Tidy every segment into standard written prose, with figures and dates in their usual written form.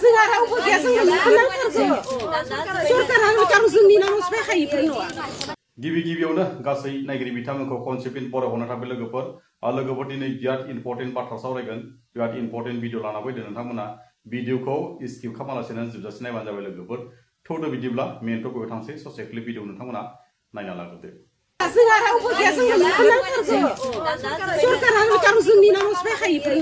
जोंहा रावबो गैया जोंनो नांथारगौ सरकारा जोंनि नामाव फायखायोफोर नङा गिबि गिबियावनो गासै नायगिरि बिथांमोनखौ खनसेफिन बरायहरनो थाबाय लोगोफोर दिनै बिराद इम्पर्टेन्ट बाथ्रा सावरायगोन बिराद इम्पर्टेन्ट भिडिअ लाना फैदों नोंथांमोना भिडिअखौ स्किप खालामालासेनो जोबजासिम नायबानो जाबाय लोगोफोर थौदो बिदिब्ला मेन टपिकआव थांसै ससे क्लिप भिडिअ नोंथांमोना नायना लाग्रोदो जोंहा रावबो गैया जोंनो नांथारगौ सरकारा जोंनि नामाव फायखायोफोर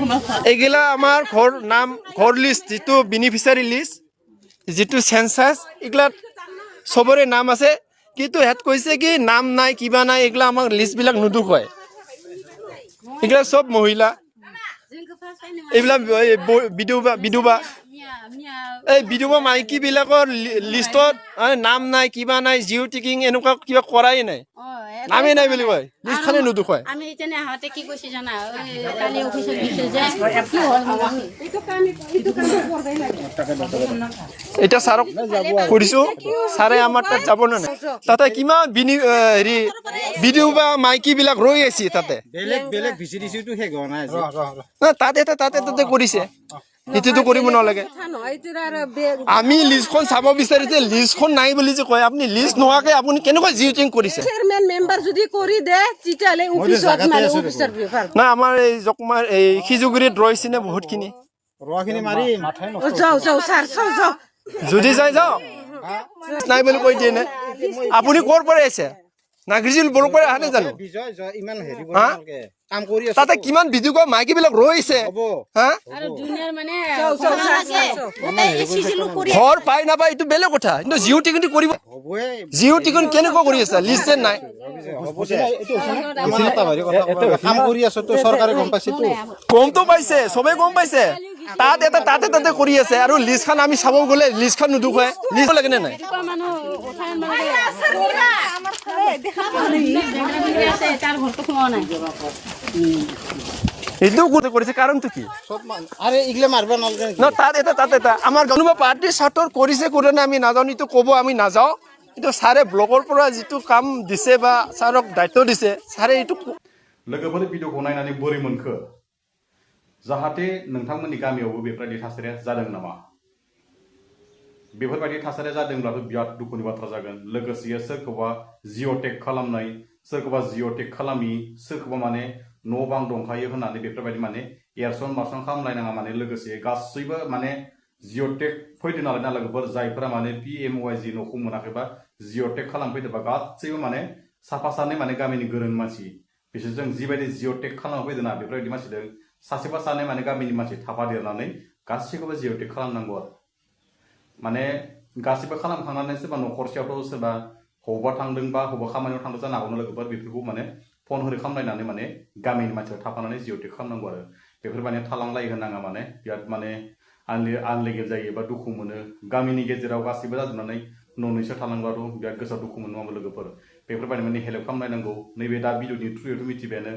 नङा एगिला आमार घर नाम घर लिस्ट जितु बेनिफिशियारि लिस्ट जितु सेंसास एगला सबरे नाम আছে কিন্তু হেত কইছে কি নাম নাই কিবা নাই এগলা আমাক লিস্ট বিলাক নুদুখায় এগলা সব মহিলা এগলা বিধবা এই বিধবা মাইকি বিলাকৰ লিষ্টত নাম নাই কিবা নাই জিও টিকিং এনেকুৱা কিবা কৰাই নাই নামে নাই বুলি কয় লিষ্ট খানে নুদুখায় আমি এখানে হাতে কি কইছি জানা ওই কালি অফিসে দিছে যে কি হল এটা স্যারক কৰিছো স্যারে আমাৰ তাত যাব না তাতে কিমান হেৰি ভিডিও বা মাইকি বিলাক ৰৈ আছে তাতে বেলেগ ভিচিডিচিটো হে গনা আছে না তাতে কৰিছে এটিটো কৰিব নালাগে আমি লিষ্টখন চাব বিচাৰিছে লিষ্টখন নাই বুলি যে কয় আপুনি লিষ্ট নোহাকে আপুনি কেনেকৈ জিউটিং কৰিছে চেয়ারম্যান মেম্বার যদি কৰি দে তিতালে অফিসত মানে অফিসার বিভাগ না আমাৰ এই জকমাৰ এই খিজুগুৰিত ৰৈছিনে বহুতখিনি ৰখিনি মাৰি মাথাই নষ্ট যাও স্যার যাও যদি যাও নাই বুলি কৈ দিয়ে নে আপুনি ক'ৰ পৰা আহিছে নাগৰিজিল বৰৰ পৰা আহে জানো বিজয় ইমান হেৰি বনালকে কাম কৰি আছে তাতে কিমান ভিডিও কয় মাইকি বিলাক ৰৈছে হা আর দুনিয়ার মানে ঘৰ পাই নাপাই এইটো বেলেগ কথা কিন্তু জিও টিকন কৰিব হবয়ে জিও টিকন কেনেকৈ কৰি আছে লিষ্ট নাই কাম কৰি আছে তো চৰকাৰে গম পাইছে তো গমটো পাইছে সবে গম পাইছে তাতে কৰি আছে আৰু লিষ্টখন আমি চাব গ'লে লিষ্টখন নুদুখায় লিষ্ট লাগে নে নাই মানুহ উঠাই তার ঘর তো খোয়া নাই এইটো কৰিছে কাৰণটো কি সব আরে ইগলে মারবা নালগে না তাত এটা আমাৰ কোনোবা পাৰ্টি ছাত্ৰৰ কৰিছে কৰে না আমি নাজানো এইটো ক'ব আমি নাযাওঁ কিন্তু ছাৰে ব্লকৰ পৰা যিটো কাম দিছে বা ছাৰক দায়িত্ব দিছে ছাৰে এইটো लोगोफोर भिडिअखौ नायनानै बोरै मोनखो जाहाथे नोंथांमोननि गामियावबो बेफोरबायदि थासारिया जादों नामा बेफोरबायदि थासारिया जादोंब्लाथ' बिराद दुखुनि बाथ्रा जागोन लोगोसे सोरखौबा जिअ'टेक खालामनाय सोरखौबा जिअ'टेक खालामि सोरखौबा माने न' बां दंखायो होननानै बेफोरबायदि माने एरसन मारसन खालामलायनाङा माने लोगोसे गासैबो माने जिअ'टेक फैदों नालाय ना लोगोफोर जायफोरा माने PMOIG न'खौ मोनाखैबा जिअ'टेक खालामफैदोंबा गासैबो माने साफा सानै माने गामिनि गोरों मानसि बिसोरजों जिबायदि जिअ'टेक खालामफैदों ना बेफोरबायदि मानसिजों सासेबा सानै माने गामिनि मानसि थाफादेरनानै गासैखौबो जिअ'टेक खालामनांगौ आरो माने गासैबो खालामखांनानै सोरबा न'खरसेयावथ' सोरबा हौवा थांदों बा हौवा खामानियाव थांदों जानो हागौ लोगोफोर बेफोरखौ माने फन होरि खालामलायनानै माने गामिनि मानसिया थाफानानै जिअ'टेक खालामनांगौ आरो बेफोर माने थालांलाय होनाङा माने बिराद माने आनलेगेल जायो बा दुखु मोनो गामिनि गेजेराव गासैबो जाजोबनानै न'नैसो थालांबाथ' बिराद गोसोआव दुखु मोनो नङा लोगोफोर बेफोरबायदि माने हेल्प खालामलायनांगौ नैबे दा भिडिअनि थ्रुयैथ' मिथिबायानो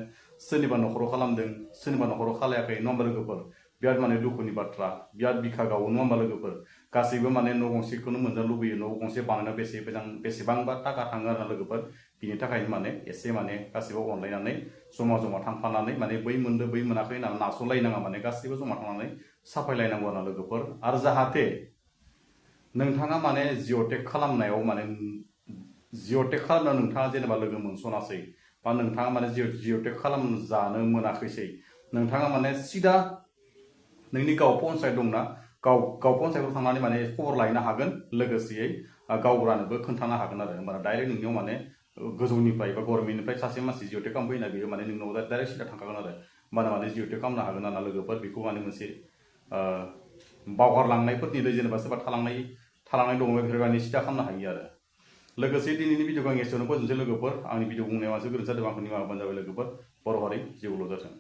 सोरनिबा न'खराव खालामदों सोरनिबा न'खराव खालायाखै नङा होमबा लोगोफोर बिराद माने दुखुनि बाथ्रा बिराद बिखा गावो नङा होमबा लोगोफोर गासैबो माने न' गंसेखौनो मोनजानो लुबैयो न' गंसे बानायनायाव बेसेबांबा थाखा थाङो आरो लोगोफोर बिनि थाखायनो माने एसे माने गासैबो अनलायनानै जमा थांफानानै माने बै मोनदो बै मोनाखै होननानै नास'लायनाङा माने गासैबो जमा थांनानै साफायलायनांगौ आरो लोगोफोर आरो जाहाथे नोंथाङा माने जिअ'टेक खालामनायाव माने जिअ'टेक खालामनायाव नोंथाङा जेनेबा लोगो मोनसनासै बा नोंथाङा माने जिअ'टेक खालामजानो मोनाखैसै नोंथाङा माने सिदा नोंनि गाव पन्सायत दंना गाव पन्सायतआव थांनानै माने खबर लायनो हागोन लोगोसेयै गावबुरानोबो खोन्थानो हागोन आरो होमबाना डाइरेक्ट नोंनियाव माने गोजौनिफ्राय बा गभर्नमेन्टनिफ्राय सासे मानसि जिअ'टेक खालामफैना बेयो माने नोंनाव डाइरेक्ट सिदा थांखागोन आरो होमबाना माने जिअ'टेक खालामनो हागोन आरो लोगोफोर बेखौ माने मोनसे बावगारलांनायफोरनि जेनेबा सोरबा थालांनाय दङ बेफोरबायदि सिदा खालामनो हायो आरो लोगोसे दिनैनि भिडिअखौ आं एसेयावनो फोजोबनोसै लोगोफोर आंनि भिडिअ बुंनाया मानसि गोरोन्थि जादों आंखौ निमाहा होबानो जाबाय लोगोफोर बर' हारि जिउल' जाथों